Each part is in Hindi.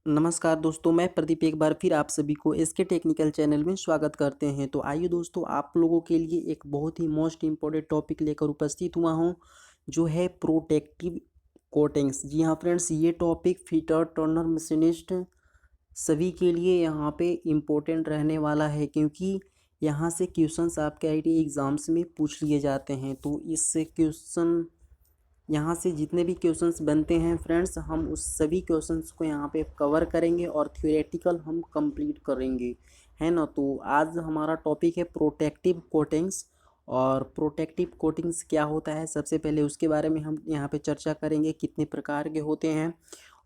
नमस्कार दोस्तों, मैं प्रदीप एक बार फिर आप सभी को एसके टेक्निकल चैनल में स्वागत करते हैं। तो आइए दोस्तों, आप लोगों के लिए एक बहुत ही मोस्ट इम्पोर्टेंट टॉपिक लेकर उपस्थित हुआ हूं, जो है प्रोटेक्टिव कोटिंग्स। जी हाँ फ्रेंड्स, ये टॉपिक फिटर, टर्नर, मशीनिस्ट सभी के लिए यहाँ पे इम्पोर्टेंट रहने वाला है, क्योंकि यहाँ से क्वेश्चंस आपके आईटी एग्ज़ाम्स में पूछ लिए जाते हैं। तो इस क्वेश्चन यहाँ से जितने भी क्वेश्चंस बनते हैं फ्रेंड्स, हम उस सभी क्वेश्चंस को यहाँ पे कवर करेंगे और थ्योरेटिकल हम कंप्लीट करेंगे, है ना। तो आज हमारा टॉपिक है प्रोटेक्टिव कोटिंग्स। और प्रोटेक्टिव कोटिंग्स क्या होता है, सबसे पहले उसके बारे में हम यहाँ पे चर्चा करेंगे, कितने प्रकार के होते हैं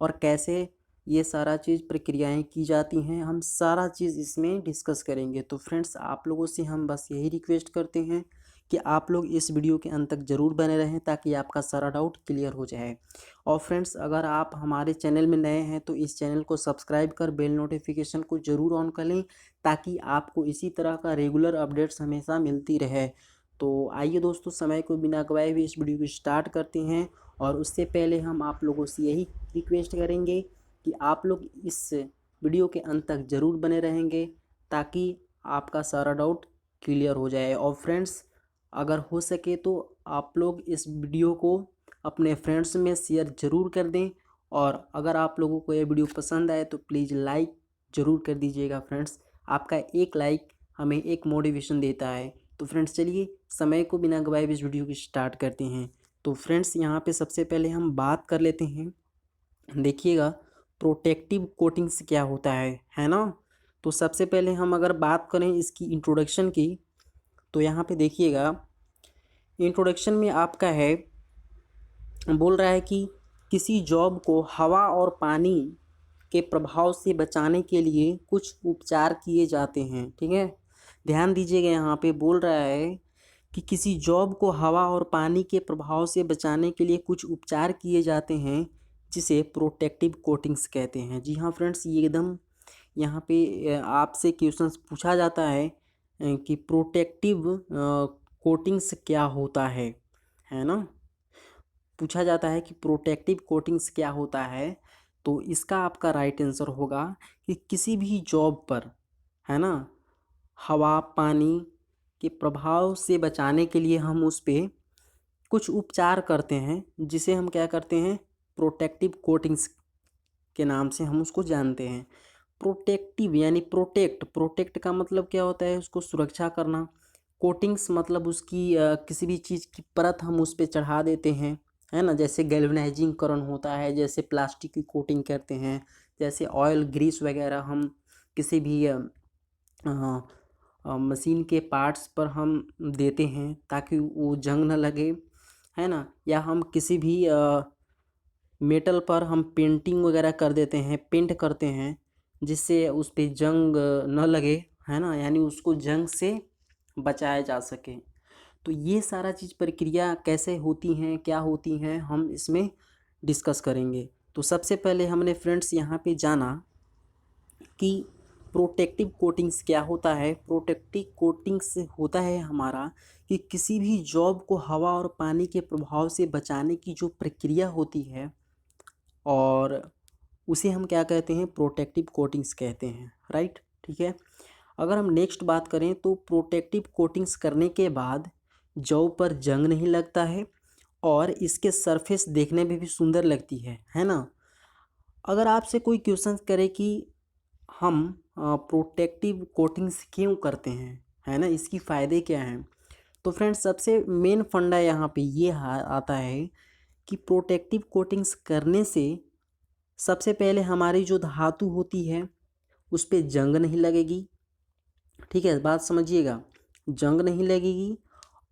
और कैसे ये सारा चीज़ प्रक्रियाएं की जाती हैं, हम सारा चीज़ इसमें डिस्कस करेंगे। तो फ्रेंड्स, आप लोगों से हम बस यही रिक्वेस्ट करते हैं कि आप लोग इस वीडियो के अंत तक ज़रूर बने रहें, ताकि आपका सारा डाउट क्लियर हो जाए। और फ्रेंड्स, अगर आप हमारे चैनल में नए हैं तो इस चैनल को सब्सक्राइब कर बेल नोटिफिकेशन को ज़रूर ऑन कर लें, ताकि आपको इसी तरह का रेगुलर अपडेट्स हमेशा मिलती रहे। तो आइए दोस्तों, समय को बिना गवाए हुए इस वीडियो को स्टार्ट करते हैं। और उससे पहले हम आप लोगों से यही रिक्वेस्ट करेंगे कि आप लोग इस वीडियो के अंत तक ज़रूर बने रहेंगे, ताकि आपका सारा डाउट क्लियर हो जाए। और फ्रेंड्स, अगर हो सके तो आप लोग इस वीडियो को अपने फ्रेंड्स में शेयर ज़रूर कर दें। और अगर आप लोगों को ये वीडियो पसंद आए तो प्लीज़ लाइक ज़रूर कर दीजिएगा फ्रेंड्स। आपका एक लाइक हमें एक मोटिवेशन देता है। तो फ्रेंड्स, चलिए समय को बिना गवाए इस वीडियो की स्टार्ट करते हैं। तो फ्रेंड्स, यहाँ पे सबसे पहले हम बात कर लेते हैं, देखिएगा प्रोटेक्टिव कोटिंग्स क्या होता है ना। तो सबसे पहले हम अगर बात करें इसकी इंट्रोडक्शन की, तो यहाँ पे देखिएगा इंट्रोडक्शन में आपका है, बोल रहा है कि किसी जॉब को हवा और पानी के प्रभाव से बचाने के लिए कुछ उपचार किए जाते हैं। ठीक है, ध्यान दीजिएगा, यहाँ पे बोल रहा है कि किसी जॉब को हवा और पानी के प्रभाव से बचाने के लिए कुछ उपचार किए जाते हैं, जिसे प्रोटेक्टिव कोटिंग्स कहते हैं। जी हाँ फ्रेंड्स, ये एकदम यहाँ पे आपसे क्वेश्चंस पूछा जाता है कि प्रोटेक्टिव कोटिंग्स क्या होता है ना। पूछा जाता है कि प्रोटेक्टिव कोटिंग्स क्या होता है। तो इसका आपका राइट आंसर होगा कि किसी भी जॉब पर, है ना, हवा पानी के प्रभाव से बचाने के लिए हम उस पर कुछ उपचार करते हैं, जिसे हम क्या करते हैं, प्रोटेक्टिव कोटिंग्स के नाम से हम उसको जानते हैं। प्रोटेक्टिव यानी प्रोटेक्ट, प्रोटेक्ट का मतलब क्या होता है, उसको सुरक्षा करना। कोटिंग्स मतलब उसकी किसी भी चीज़ की परत हम उस पर चढ़ा देते हैं, है ना। जैसे गैल्वेनाइजिंग करण होता है, जैसे प्लास्टिक की कोटिंग करते हैं, जैसे ऑयल ग्रीस वगैरह हम किसी भी मशीन के पार्ट्स पर हम देते हैं, ताकि वो जंग न लगे, है ना। या हम किसी भी मेटल पर हम पेंटिंग वगैरह कर देते हैं, पेंट करते हैं, जिससे उस पे जंग न लगे, है ना, यानी उसको जंग से बचाया जा सके। तो ये सारा चीज़ प्रक्रिया कैसे होती हैं, क्या होती हैं, हम इसमें डिस्कस करेंगे। तो सबसे पहले हमने फ्रेंड्स यहाँ पे जाना कि प्रोटेक्टिव कोटिंग्स क्या होता है। प्रोटेक्टिव कोटिंग्स होता है हमारा कि किसी भी जॉब को हवा और पानी के प्रभाव से बचाने की जो प्रक्रिया होती है, और उसे हम क्या कहते हैं, प्रोटेक्टिव कोटिंग्स कहते हैं, राइट। ठीक है, अगर हम नेक्स्ट बात करें तो प्रोटेक्टिव कोटिंग्स करने के बाद जॉब पर जंग नहीं लगता है, और इसके सरफेस देखने में भी सुंदर लगती है ना। अगर आपसे कोई क्वेश्चन करे कि हम प्रोटेक्टिव कोटिंग्स क्यों करते हैं, है ना, इसकी फ़ायदे क्या हैं, तो फ्रेंड्स सबसे मेन फंडा यहाँ पे ये आता है कि प्रोटेक्टिव कोटिंग्स करने से सबसे पहले हमारी जो धातु होती है उस पर जंग नहीं लगेगी। ठीक है, बात समझिएगा, जंग नहीं लगेगी।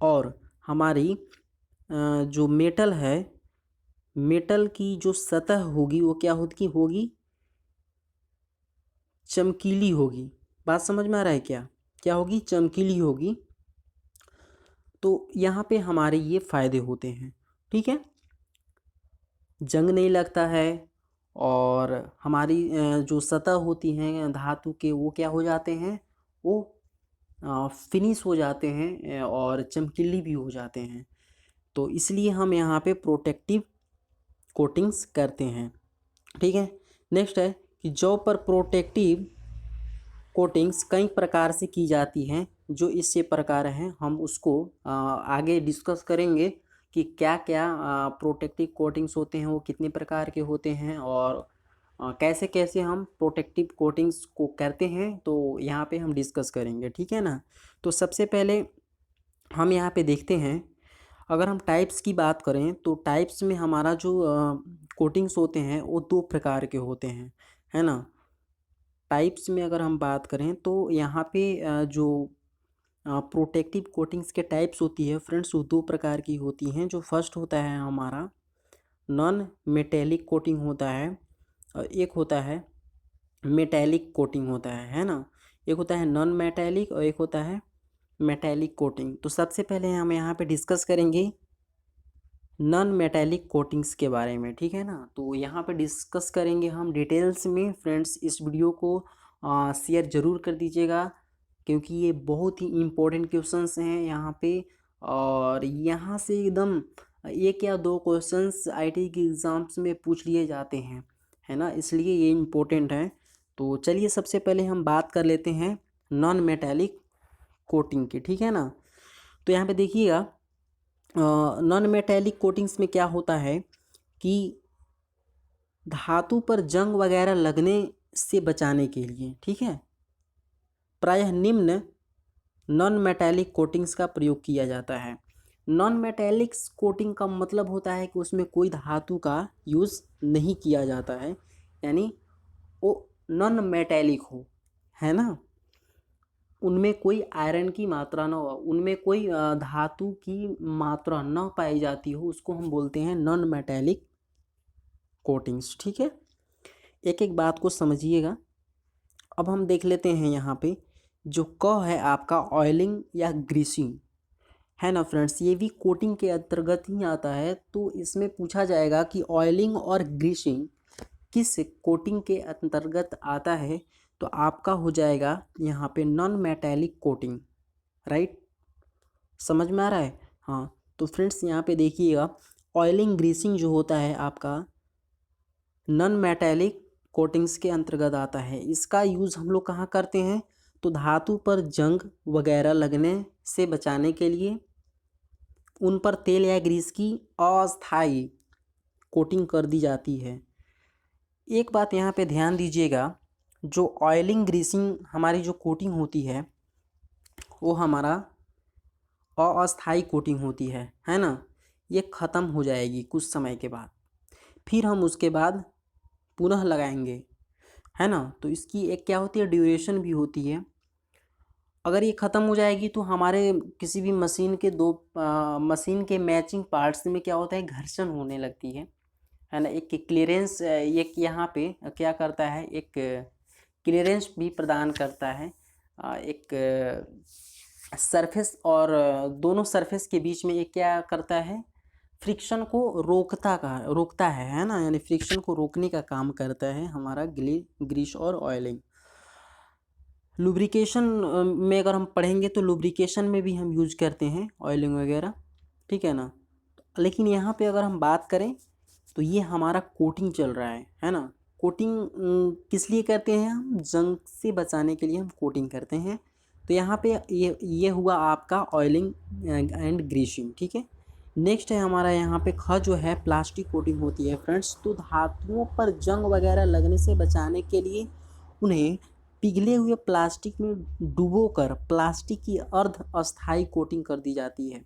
और हमारी जो मेटल है, मेटल की जो सतह होगी वो क्या होगी, चमकीली होगी। बात समझ में आ रहा है क्या, क्या होगी, चमकीली होगी। तो यहाँ पे हमारे ये फ़ायदे होते हैं। ठीक है, जंग नहीं लगता है, और हमारी जो सतह होती हैं धातु के, वो क्या हो जाते हैं, वो फिनिश हो जाते हैं और चमकीली भी हो जाते हैं। तो इसलिए हम यहाँ पे प्रोटेक्टिव कोटिंग्स करते हैं। ठीक है, नेक्स्ट है कि जौ पर प्रोटेक्टिव कोटिंग्स कई प्रकार से की जाती हैं, जो इससे प्रकार हैं। हम उसको आगे डिस्कस करेंगे कि क्या क्या प्रोटेक्टिव कोटिंग्स होते हैं, वो कितने प्रकार के होते हैं, और कैसे कैसे हम प्रोटेक्टिव कोटिंग्स को करते हैं, तो यहाँ पे हम डिस्कस करेंगे, ठीक है ना। तो सबसे पहले हम यहाँ पे देखते हैं, अगर हम टाइप्स की बात करें तो टाइप्स में हमारा जो कोटिंग्स होते हैं वो दो प्रकार के होते हैं, है ना। टाइप्स में अगर हम बात करें तो यहाँ पे जो प्रोटेक्टिव कोटिंग्स के टाइप्स होती है फ्रेंड्स, वो दो प्रकार की होती हैं। जो फर्स्ट होता है हमारा नॉन मेटेलिक कोटिंग होता है, और एक होता है मेटेलिक कोटिंग होता है ना। एक होता है नॉन मेटेलिक और एक होता है मेटेलिक कोटिंग। तो सबसे पहले हम यहाँ पे डिस्कस करेंगे नॉन मेटेलिक कोटिंग्स के बारे में, ठीक है ना। तो यहाँ पे डिस्कस करेंगे हम डिटेल्स में। फ्रेंड्स इस वीडियो को शेयर ज़रूर कर दीजिएगा, क्योंकि ये बहुत ही इम्पोर्टेंट क्वेश्चंस हैं यहाँ पे, और यहाँ से एकदम एक या दो क्वेश्चंस आईटी के एग्ज़ाम्स में पूछ लिए जाते हैं, है ना, इसलिए ये इम्पोर्टेंट है। तो चलिए सबसे पहले हम बात कर लेते हैं नॉन मेटेलिक कोटिंग की, ठीक है ना। तो यहाँ पे देखिएगा, नॉन मेटेलिक कोटिंग्स में क्या होता है कि धातु पर जंग वगैरह लगने से बचाने के लिए, ठीक है, प्रायः निम्न नॉन मेटेलिक कोटिंग्स का प्रयोग किया जाता है। नॉन मेटेलिक कोटिंग का मतलब होता है कि उसमें कोई धातु का यूज़ नहीं किया जाता है, यानी वो नॉन मेटेलिक हो, है ना, उनमें कोई आयरन की मात्रा न हो, उनमें कोई धातु की मात्रा न पाई जाती हो, उसको हम बोलते हैं नॉन मेटेलिक कोटिंग्स, ठीक है। एक एक बात को समझिएगा। अब हम देख लेते हैं यहाँ पे जो क है आपका ऑयलिंग या ग्रीसिंग, है ना फ्रेंड्स, ये भी कोटिंग के अंतर्गत ही आता है। तो इसमें पूछा जाएगा कि ऑयलिंग और ग्रीसिंग किस कोटिंग के अंतर्गत आता है, तो आपका हो जाएगा यहाँ पे नॉन मेटेलिक कोटिंग, राइट, समझ में आ रहा है। हाँ, तो फ्रेंड्स यहाँ पे देखिएगा, ऑयलिंग ग्रीसिंग जो होता है आपका नॉन मेटेलिक कोटिंग्स के अंतर्गत आता है। इसका यूज़ हम लोग कहाँ करते हैं, तो धातु पर जंग वगैरह लगने से बचाने के लिए उन पर तेल या ग्रीस की अस्थायी कोटिंग कर दी जाती है। एक बात यहाँ पे ध्यान दीजिएगा, जो ऑयलिंग ग्रीसिंग हमारी जो कोटिंग होती है वो हमारा अस्थायी कोटिंग होती है ना, ये ख़त्म हो जाएगी कुछ समय के बाद, फिर हम उसके बाद पुनः लगाएंगे, है ना। तो इसकी एक क्या होती है, ड्यूरेशन भी होती है। अगर ये ख़त्म हो जाएगी तो हमारे किसी भी मशीन के मशीन के मैचिंग पार्ट्स में क्या होता है, घर्षण होने लगती है ना। एक क्लियरेंस एक यहाँ पे क्या करता है, एक क्लियरेंस भी प्रदान करता है, एक सरफेस और दोनों सरफेस के बीच में एक क्या करता है, फ्रिक्शन को रोकता है ना, यानी फ्रिक्शन को रोकने का काम करता है हमारा ग्रीस और ऑयलिंग। लुब्रिकेशन में अगर हम पढ़ेंगे तो लुब्रिकेशन में भी हम यूज करते हैं ऑयलिंग वगैरह, ठीक है ना। लेकिन यहाँ पे अगर हम बात करें तो ये हमारा कोटिंग चल रहा है ना। कोटिंग किस लिए करते हैं, हम जंग से बचाने के लिए हम कोटिंग करते हैं। तो यहाँ पे ये हुआ आपका ऑयलिंग एंड ग्रीसिंग, ठीक है। नेक्स्ट है हमारा यहाँ पे ख जो है प्लास्टिक कोटिंग होती है फ्रेंड्स। तो धातुओं पर जंग वगैरह लगने से बचाने के लिए उन्हें पिघले हुए प्लास्टिक में डुबोकर प्लास्टिक की अर्ध अस्थायी कोटिंग कर दी जाती है,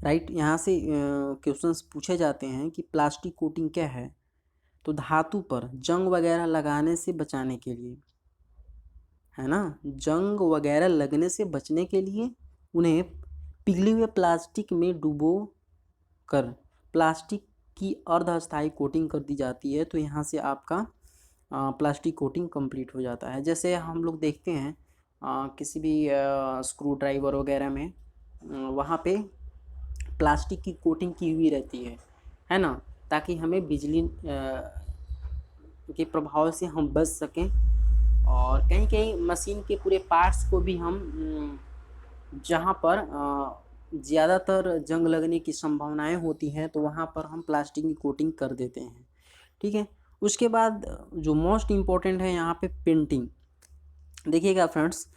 राइट। यहाँ से क्वेश्चंस पूछे जाते हैं कि प्लास्टिक कोटिंग क्या है, तो धातु पर जंग वगैरह लगाने से बचाने के लिए, है ना, जंग वगैरह लगने से बचने के लिए उन्हें पिघले हुए प्लास्टिक में डुबो कर प्लास्टिक की अर्धअस्थायी कोटिंग कर दी जाती है। तो यहाँ से आपका प्लास्टिक कोटिंग कंप्लीट हो जाता है। जैसे हम लोग देखते हैं किसी भी स्क्रू ड्राइवर वगैरह में वहाँ पे प्लास्टिक की कोटिंग की हुई रहती है ना, ताकि हमें बिजली के प्रभाव से हम बच सकें। और कहीं कहीं मशीन के पूरे पार्ट्स को भी हम जहाँ पर ज़्यादातर जंग लगने की संभावनाएं होती हैं तो वहाँ पर हम प्लास्टिक की कोटिंग कर देते हैं, ठीक है। उसके बाद जो मोस्ट इम्पोर्टेंट है यहाँ पे पेंटिंग। देखिएगा फ्रेंड्स,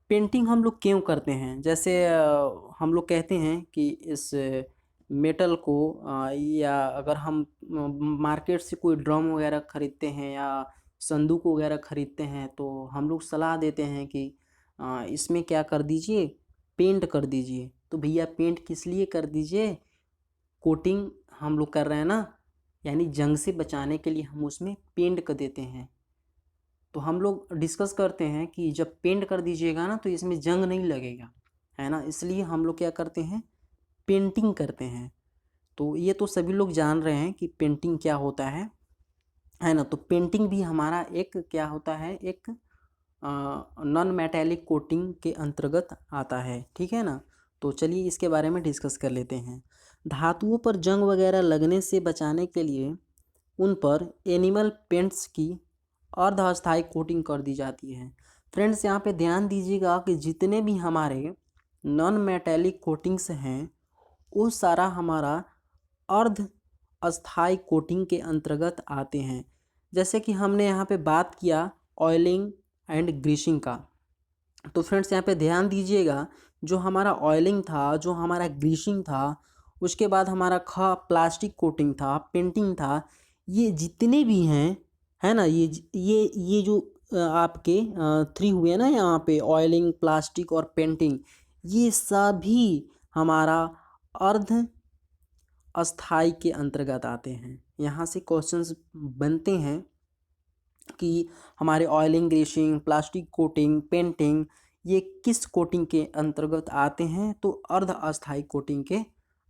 पेंटिंग हम लोग क्यों करते हैं? जैसे हम लोग कहते हैं कि इस मेटल को या अगर हम मार्केट से कोई ड्रम वगैरह ख़रीदते हैं या संदूक वगैरह ख़रीदते हैं तो हम लोग सलाह देते हैं कि इसमें क्या कर दीजिए, पेंट कर दीजिए। तो भैया पेंट किस लिए कर दीजिए? कोटिंग हम लोग कर रहे हैं ना, यानी जंग से बचाने के लिए हम उसमें पेंट कर देते हैं। तो हम लोग डिस्कस करते हैं कि जब पेंट कर दीजिएगा ना तो इसमें जंग नहीं लगेगा, है ना, इसलिए हम लोग क्या करते हैं, पेंटिंग करते हैं। तो ये तो सभी लोग जान रहे हैं कि पेंटिंग क्या होता है ना। तो पेंटिंग भी हमारा एक क्या होता है, एक नॉन मेटेलिक कोटिंग के अंतर्गत आता है, ठीक है ना। तो चलिए इसके बारे में डिस्कस कर लेते हैं। धातुओं पर जंग वगैरह लगने से बचाने के लिए उन पर एनिमल पेंट्स की अर्धअस्थायी कोटिंग कर दी जाती है। फ्रेंड्स यहाँ पे ध्यान दीजिएगा कि जितने भी हमारे नॉन मेटेलिक कोटिंग्स हैं वो सारा हमारा अर्ध अस्थायी कोटिंग के अंतर्गत आते हैं। जैसे कि हमने यहाँ पे बात किया ऑयलिंग एंड ग्रीसिंग का, तो फ्रेंड्स यहाँ पे ध्यान दीजिएगा, जो हमारा ऑयलिंग था, जो हमारा ग्रीसिंग था, उसके बाद हमारा प्लास्टिक कोटिंग था, पेंटिंग था, ये जितने भी हैं, है ना, ये जो आपके थ्री हुए ना यहाँ पे, ऑयलिंग, प्लास्टिक और पेंटिंग, ये सभी हमारा अर्ध अस्थाई के अंतर्गत आते हैं। यहाँ से क्वेश्चंस बनते हैं कि हमारे oiling, greasing, plastic coating, painting ये किस कोटिंग के अंतर्गत आते हैं? तो अर्ध अस्थाई कोटिंग के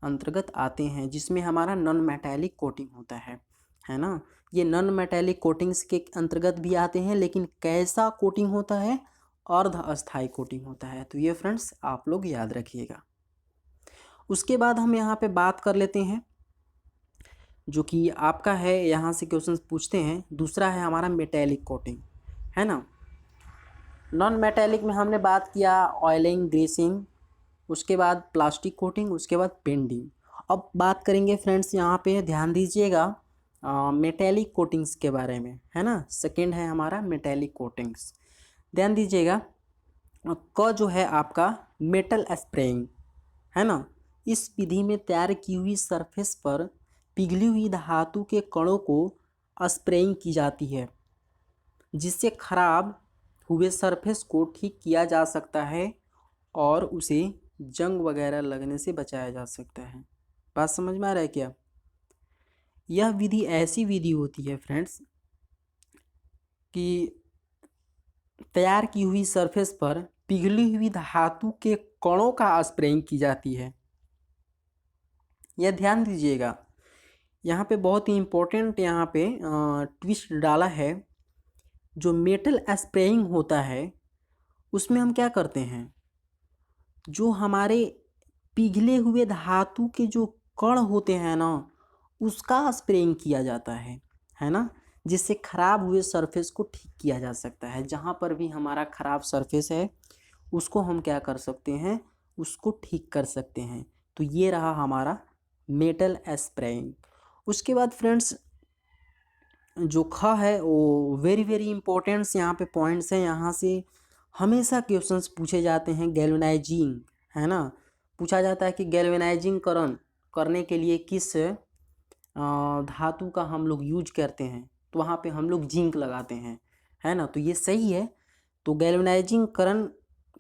अंतर्गत आते हैं, जिसमें हमारा नॉन मेटेलिक कोटिंग होता है ना। ये नॉन मेटेलिक कोटिंग्स के अंतर्गत भी आते हैं, लेकिन कैसा कोटिंग होता है? अर्ध अस्थाई कोटिंग होता है। तो ये फ्रेंड्स आप लोग याद रखिएगा। उसके बाद हम यहाँ पे बात कर लेते हैं, जो कि आपका है, यहाँ से क्वेश्चन पूछते हैं। दूसरा है हमारा मेटेलिक कोटिंग, है ना। नॉन मेटेलिक में हमने बात किया ऑयलिंग, ग्रीसिंग, उसके बाद प्लास्टिक कोटिंग, उसके बाद पेंटिंग। अब बात करेंगे फ्रेंड्स, यहाँ पे ध्यान दीजिएगा मेटेलिक कोटिंग्स के बारे में, है ना। सेकंड है हमारा मेटेलिक कोटिंग्स। ध्यान दीजिएगा, क जो है आपका मेटल स्प्रेइंग, है ना। इस विधि में तैयार की हुई सरफेस पर पिघली हुई धातु के कणों को स्प्रेइंग की जाती है, जिससे खराब हुए सरफेस को ठीक किया जा सकता है और उसे जंग वगैरह लगने से बचाया जा सकता है। बात समझ में आ रहा है क्या? यह विधि ऐसी विधि होती है फ्रेंड्स कि तैयार की हुई सरफेस पर पिघली हुई धातु के कणों का स्प्रेइंग की जाती है। यह ध्यान दीजिएगा, यहाँ पे बहुत ही इम्पोर्टेंट यहाँ पे ट्विस्ट डाला है। जो मेटल स्प्रेइंग होता है उसमें हम क्या करते हैं, जो हमारे पिघले हुए धातु के जो कण होते हैं ना, उसका स्प्रेइंग किया जाता है ना, जिससे खराब हुए सरफेस को ठीक किया जा सकता है। जहाँ पर भी हमारा खराब सरफेस है उसको हम क्या कर सकते हैं, उसको ठीक कर सकते हैं। तो ये रहा हमारा मेटल स्प्रेइंग। उसके बाद फ्रेंड्स जो ख है वो वेरी वेरी इंपॉर्टेंट्स यहाँ पे पॉइंट्स हैं, यहाँ से हमेशा क्वेश्चंस पूछे जाते हैं। गैल्वेनाइजिंग, है ना, पूछा जाता है कि गैल्वेनाइजिंग करने के लिए किस धातु का हम लोग यूज करते हैं, तो वहाँ पे हम लोग जिंक लगाते हैं, है ना। तो ये सही है। तो गैल्वेनाइजिंग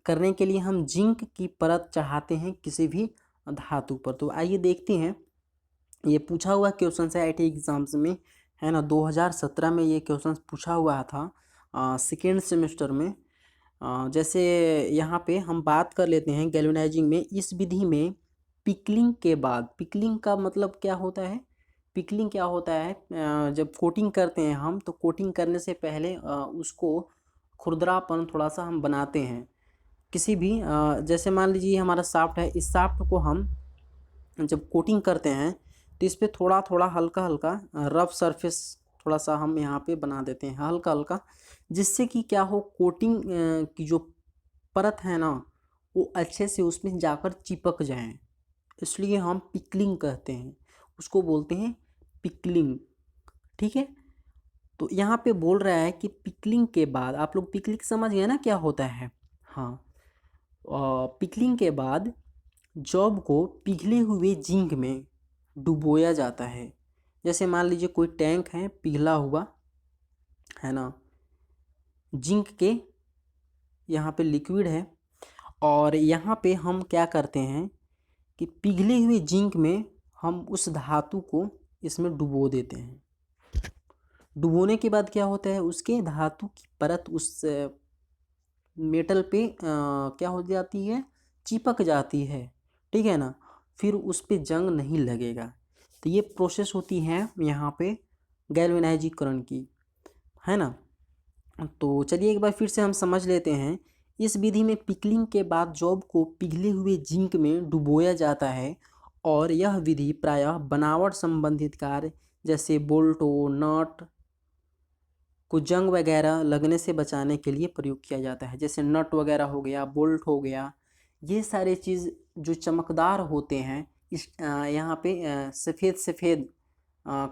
करने के लिए हम जिंक की परत चढ़ाते हैं किसी भी धातु पर। तो आइए देखते हैं, ये पूछा हुआ क्वेश्चन है आईटी एग्जाम्स में, है ना। 2017 में ये क्वेश्चन पूछा हुआ था सेकेंड सेमेस्टर में। जैसे यहाँ पे हम बात कर लेते हैं गैल्वेनाइजिंग में, इस विधि में पिकलिंग के बाद, पिकलिंग का मतलब क्या होता है, पिकलिंग क्या होता है, जब कोटिंग करते हैं हम, तो कोटिंग करने से पहले उसको खुरदरापन थोड़ा सा हम बनाते हैं। किसी भी जैसे मान लीजिए हमारा शाफ्ट है, इस शाफ्ट को हम जब कोटिंग करते हैं तो इस पर थोड़ा थोड़ा हल्का हल्का रफ सरफेस थोड़ा सा हम यहाँ पे बना देते हैं, हल्का हल्का, जिससे कि क्या हो, कोटिंग की जो परत है ना वो अच्छे से उसमें जाकर चिपक जाए। इसलिए हम पिकलिंग कहते हैं, उसको बोलते हैं पिकलिंग, ठीक है। तो यहाँ पे बोल रहा है कि पिकलिंग के बाद, आप लोग पिकलिंग समझ गए ना क्या होता है। हाँ, पिकलिंग के बाद जॉब को पिघले हुए जिंक में डुबोया जाता है। जैसे मान लीजिए कोई टैंक है पिघला हुआ, है ना, जिंक के यहाँ पे लिक्विड है, और यहाँ पे हम क्या करते हैं कि पिघले हुए जिंक में हम उस धातु को इसमें डुबो देते हैं। डुबोने के बाद क्या होता है, उसके धातु की परत उस मेटल पे क्या हो जाती है, चिपक जाती है, ठीक है ना, फिर उस पे जंग नहीं लगेगा। तो ये प्रोसेस होती है यहाँ पे गैल्वेनाइजीकरण की, है ना। तो चलिए एक बार फिर से हम समझ लेते हैं। इस विधि में पिकलिंग के बाद जॉब को पिघले हुए जिंक में डुबोया जाता है, और यह विधि प्रायः बनावट संबंधित कार्य जैसे बोल्टो नट को जंग वगैरह लगने से बचाने के लिए प्रयोग किया जाता है। जैसे नट वगैरह हो गया, बोल्ट हो गया, ये सारे चीज़ जो चमकदार होते हैं, इस यहाँ पे सफ़ेद सफ़ेद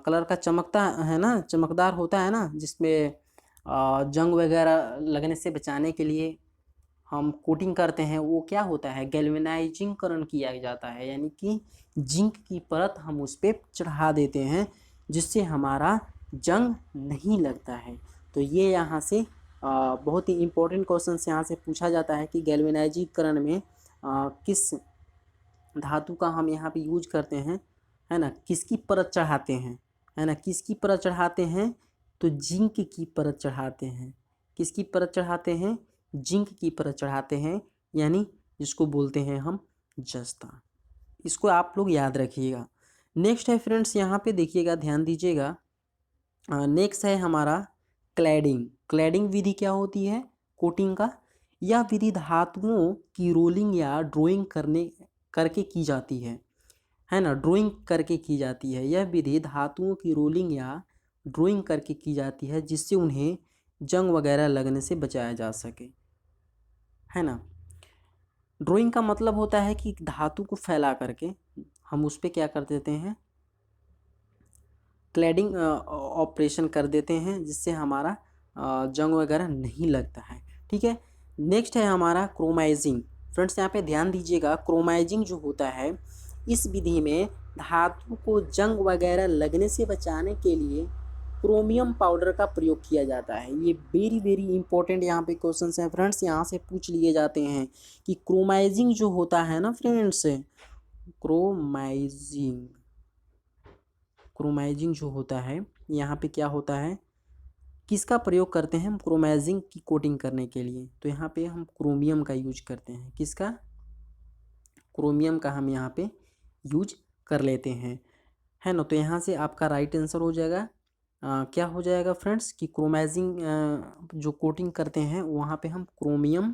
कलर का चमकता है ना, चमकदार होता है ना, जिसमें जंग वगैरह लगने से बचाने के लिए हम कोटिंग करते हैं, वो क्या होता है, गैल्वेनाइजिंगकरण किया जाता है। यानी कि जिंक की परत हम उस पर चढ़ा देते हैं, जिससे हमारा जंग नहीं लगता है। तो ये यहाँ से बहुत ही इम्पोर्टेंट क्वेश्चन यहाँ से पूछा जाता है कि गैल्वेनाइजीकरण में किस धातु का हम यहाँ पे यूज करते हैं, है ना, किसकी परत चढ़ाते हैं, है ना, किसकी परत चढ़ाते हैं, तो जिंक की परत चढ़ाते हैं। किसकी परत चढ़ाते हैं, जिंक की परत चढ़ाते हैं, यानी जिसको बोलते हैं हम जस्ता। इसको आप लोग याद रखिएगा। नेक्स्ट है फ्रेंड्स, यहाँ पे देखिएगा, ध्यान दीजिएगा। नेक्स्ट है हमारा क्लैडिंग। क्लैडिंग विधि क्या होती है, कोटिंग का। यह विधि धातुओं की रोलिंग या ड्राइंग करके की जाती है ना, ड्राइंग करके की जाती है। यह विधि धातुओं की रोलिंग या ड्राइंग करके की जाती है, जिससे उन्हें जंग वगैरह लगने से बचाया जा सके, है ना। ड्राइंग का मतलब होता है कि धातु को फैला करके हम उस पर क्या कर देते हैं, क्लैडिंग ऑपरेशन कर देते हैं, जिससे हमारा जंग वगैरह नहीं लगता है, ठीक है। नेक्स्ट है हमारा क्रोमाइजिंग। फ्रेंड्स यहाँ पे ध्यान दीजिएगा, क्रोमाइजिंग जो होता है, इस विधि में धातु को जंग वगैरह लगने से बचाने के लिए क्रोमियम पाउडर का प्रयोग किया जाता है। ये वेरी वेरी इंपॉर्टेंट यहाँ पे क्वेश्चंस हैं फ्रेंड्स, यहाँ से पूछ लिए जाते हैं कि क्रोमाइजिंग जो होता है ना फ्रेंड्स, क्रोमाइजिंग जो होता है, यहाँ पे क्या होता है, किसका प्रयोग करते हैं हम क्रोमाइजिंग की कोटिंग करने के लिए, तो यहाँ पे हम क्रोमियम का यूज करते हैं। किसका, क्रोमियम का हम यहाँ पे यूज कर लेते हैं, है ना। तो यहाँ से आपका राइट आंसर हो जाएगा क्या हो जाएगा फ्रेंड्स, कि क्रोमाइजिंग जो कोटिंग करते हैं वहाँ पे हम क्रोमियम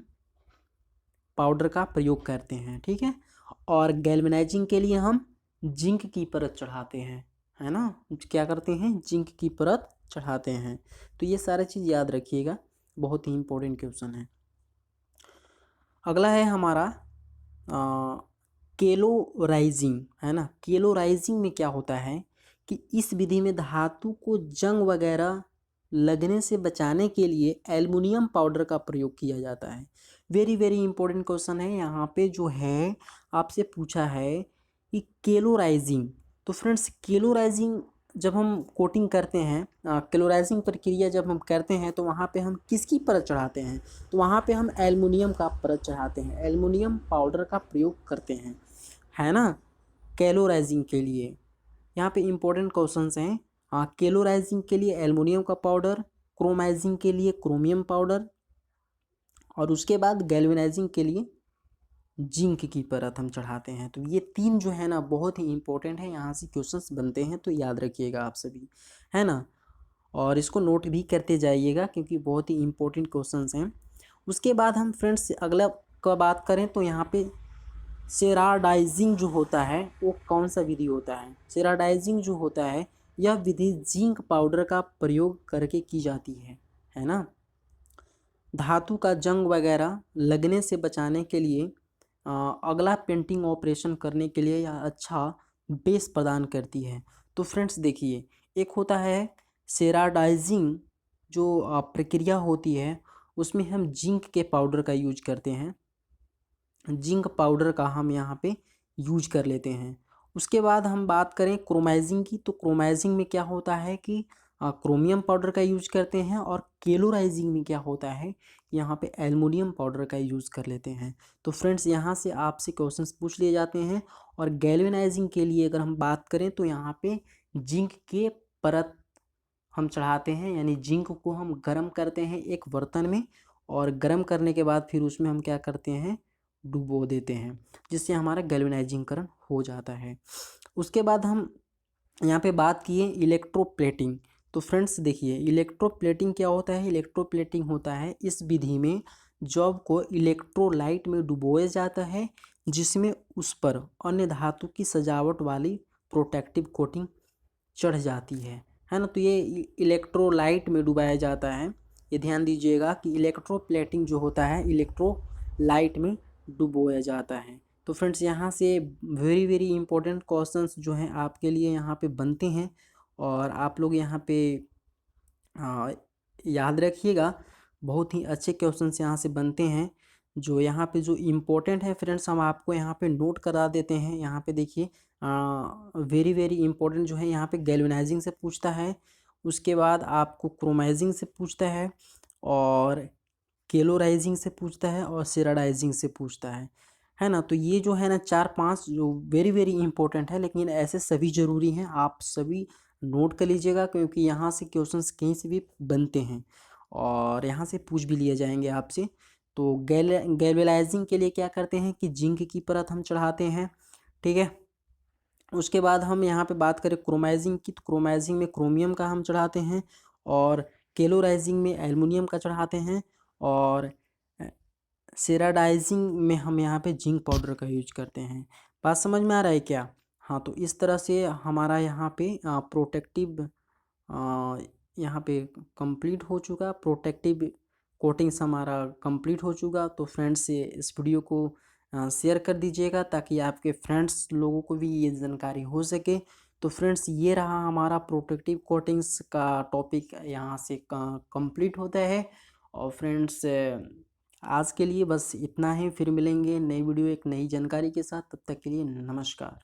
पाउडर का प्रयोग करते हैं, ठीक है। और गैल्वेनाइजिंग के लिए हम जिंक की परत चढ़ाते हैं, है ना, क्या करते हैं, जिंक की परत चढ़ाते हैं। तो ये सारी चीज़ याद रखिएगा, बहुत ही इंपॉर्टेंट क्वेश्चन है। अगला है हमारा केलोराइजिंग, है ना। केलोराइजिंग में क्या होता है कि इस विधि में धातु को जंग वगैरह लगने से बचाने के लिए एल्युमिनियम पाउडर का प्रयोग किया जाता है। वेरी वेरी इंपॉर्टेंट क्वेश्चन है, यहाँ पे जो है आपसे पूछा है कि केलोराइजिंग। तो फ्रेंड्स केलोराइजिंग जब हम कोटिंग करते हैं, केलोराइजिंग प्रक्रिया जब हम करते हैं, तो वहाँ पे हम किसकी परत चढ़ाते हैं, तो वहाँ पे हम एल्युमिनियम का परत चढ़ाते हैं, एल्युमिनियम पाउडर का प्रयोग करते हैं, है ना, केलोराइजिंग के लिए। यहाँ पे इंपॉर्टेंट क्वेश्चंस हैं। केलोराइजिंग के लिए एल्युमिनियम का पाउडर, क्रोमाइजिंग के लिए क्रोमियम पाउडर, और उसके बाद गैल्वेनाइजिंग के लिए जिंक की परत हम चढ़ाते हैं। तो ये तीन जो है ना बहुत ही इंपॉर्टेंट है, यहाँ से क्वेश्चंस बनते हैं, तो याद रखिएगा आप सभी, है ना, और इसको नोट भी करते जाइएगा क्योंकि बहुत ही इंपॉर्टेंट क्वेश्चंस हैं। उसके बाद हम फ्रेंड्स अगला का बात करें तो यहाँ पे सेराडाइजिंग जो होता है वो कौन सा विधि होता है। सेराडाइजिंग जो होता है यह विधि जिंक पाउडर का प्रयोग करके की जाती है ना। धातु का जंग वगैरह लगने से बचाने के लिए अगला पेंटिंग ऑपरेशन करने के लिए यह अच्छा बेस प्रदान करती है। तो फ्रेंड्स देखिए, एक होता है सेराडाइजिंग जो प्रक्रिया होती है उसमें हम जिंक के पाउडर का यूज करते हैं। जिंक पाउडर का हम यहाँ पे यूज कर लेते हैं। उसके बाद हम बात करें क्रोमाइजिंग की, तो क्रोमाइजिंग में क्या होता है कि क्रोमियम पाउडर का यूज करते हैं, और केलोराइजिंग में क्या होता है, यहाँ पे एल्युमिनियम पाउडर का यूज कर लेते हैं। तो फ्रेंड्स यहाँ से आपसे क्वेश्चंस पूछ लिए जाते हैं। और गैल्वेनाइजिंग के लिए अगर हम बात करें तो यहाँ पे जिंक के परत हम चढ़ाते हैं, यानी जिंक को हम गर्म करते हैं एक बर्तन में, और गर्म करने के बाद फिर उसमें हम क्या करते हैं, डुबो देते हैं, जिससे हमारा गैल्वेनाइजिंगकरण हो जाता है। उसके बाद हम यहाँ पे बात किए इलेक्ट्रोप्लेटिंग। तो फ्रेंड्स देखिए, इलेक्ट्रोप्लेटिंग क्या होता है। इलेक्ट्रोप्लेटिंग होता है इस विधि में जॉब को इलेक्ट्रोलाइट में डुबोया जाता है, जिसमें उस पर अन्य धातु की सजावट वाली प्रोटेक्टिव कोटिंग चढ़ जाती है ना। तो ये इलेक्ट्रोलाइट में डुबाया जाता है। ये ध्यान दीजिएगा कि इलेक्ट्रोप्लेटिंग जो होता है इलेक्ट्रोलाइट में डुबोया जाता है। तो फ्रेंड्स यहाँ से वेरी वेरी इंपॉर्टेंट क्वेश्चंस जो हैं आपके लिए यहाँ पे बनते हैं, और आप लोग यहाँ पे याद रखिएगा, बहुत ही अच्छे क्वेश्चंस यहाँ से बनते हैं। जो यहाँ पे जो इम्पोर्टेंट है फ्रेंड्स, हम आपको यहाँ पे नोट करा देते हैं। यहाँ पे देखिए, वेरी वेरी इंपॉर्टेंट जो है यहाँ पे गैल्वेनाइजिंग से पूछता है, उसके बाद आपको क्रोमाइजिंग से पूछता है, और केलोराइजिंग से पूछता है, और सेराडाइजिंग से पूछता है ना। तो ये जो है ना 4-5 जो वेरी वेरी इंपॉर्टेंट है, लेकिन ऐसे सभी ज़रूरी हैं, आप सभी नोट कर लीजिएगा, क्योंकि यहाँ से क्वेश्चंस कहीं से भी बनते हैं और यहाँ से पूछ भी लिए जाएंगे आपसे। तो गैल्वेनाइजिंग के लिए क्या करते हैं कि जिंक की परत हम चढ़ाते हैं, ठीक है। उसके बाद हम यहाँ पे बात करें क्रोमाइजिंग की, तो क्रोमाइजिंग में क्रोमियम का हम चढ़ाते हैं, और केलोराइजिंग में एल्युमिनियम का चढ़ाते हैं, और सेराडाइजिंग में हम यहाँ पे जिंक पाउडर का यूज करते हैं। बात समझ में आ रहा है क्या? हाँ, तो इस तरह से हमारा यहाँ पे प्रोटेक्टिव यहाँ पे कंप्लीट हो चुका, प्रोटेक्टिव कोटिंग्स हमारा कंप्लीट हो चुका। तो फ्रेंड्स इस वीडियो को शेयर कर दीजिएगा, ताकि आपके फ्रेंड्स लोगों को भी ये जानकारी हो सके। तो फ्रेंड्स ये रहा हमारा प्रोटेक्टिव कोटिंग्स का टॉपिक, यहाँ से कंप्लीट होता है। और फ्रेंड्स आज के लिए बस इतना ही, फिर मिलेंगे नई वीडियो एक नई जानकारी के साथ। तब तक के लिए नमस्कार।